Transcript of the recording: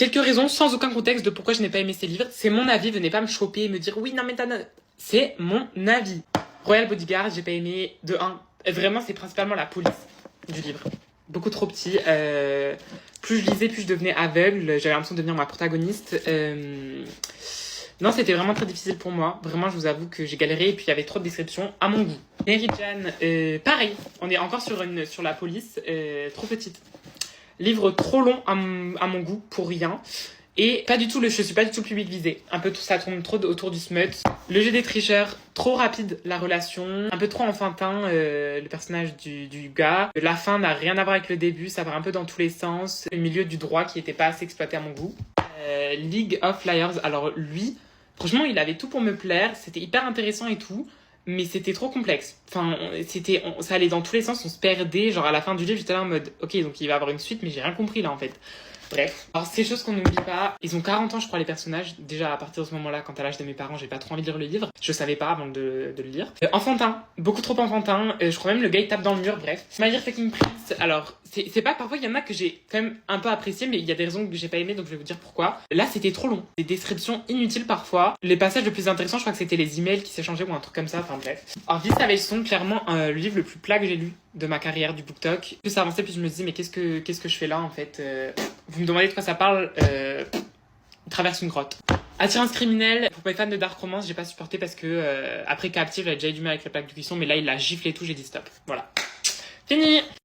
Quelques raisons sans aucun contexte de pourquoi je n'ai pas aimé ces livres. C'est mon avis, venez pas me choper et me dire oui, non mais c'est mon avis. Royal Bodyguard, j'ai pas aimé de 1. Vraiment, c'est principalement la police du livre. Beaucoup trop petit. Plus je lisais, plus je devenais aveugle. J'avais l'impression de devenir ma protagoniste. Non, c'était vraiment très difficile pour moi. Vraiment, je vous avoue que j'ai galéré et puis il y avait trop de descriptions à mon goût. Mary Jane, pareil. On est encore sur la police, trop petite. Livre trop long à mon goût, pour rien. Et je suis pas du tout le public visé. Un peu tout ça tourne trop autour du smut. Le jeu des tricheurs, trop rapide la relation. Un peu trop enfantin le personnage du gars. La fin n'a rien à voir avec le début, ça va un peu dans tous les sens. Le milieu du droit qui était pas assez exploité à mon goût. League of Liars, alors lui, franchement il avait tout pour me plaire, c'était hyper intéressant et tout. Mais c'était trop complexe. Enfin, ça allait dans tous les sens, on se perdait. Genre à la fin du livre, j'étais là en mode, ok, donc il va y avoir une suite, mais j'ai rien compris là en fait. Bref. Alors, ces choses qu'on n'oublie pas. Ils ont 40 ans, je crois, les personnages. Déjà, à partir de ce moment-là, quand à l'âge de mes parents, j'ai pas trop envie de lire le livre. Je savais pas avant de le lire. Enfantin. Beaucoup trop enfantin. Je crois même le gars, il tape dans le mur. Bref. My Dear Fucking Prince. Alors, c'est pas, parfois, il y en a que j'ai quand même un peu apprécié, mais il y a des raisons que j'ai pas aimé, donc je vais vous dire pourquoi. Là, c'était trop long. Des descriptions inutiles parfois. Les passages les plus intéressants, je crois que c'était les emails qui s'échangeaient ou un truc comme ça. Enfin, bref. Alors, Vice Aveyson, clairement, le livre le plus plat que j'ai lu de ma carrière du BookTok. Plus ça avançait, plus je me disais, mais qu'est-ce que je fais là, en fait Vous me demandez de quoi ça parle, il traverse une grotte. Attirance criminelle, pour mes fans de Dark Romance, j'ai pas supporté parce que après Captive, j'avais déjà eu du mal avec la plaque de cuisson, mais là il l'a giflé et tout, j'ai dit stop. Voilà. Fini.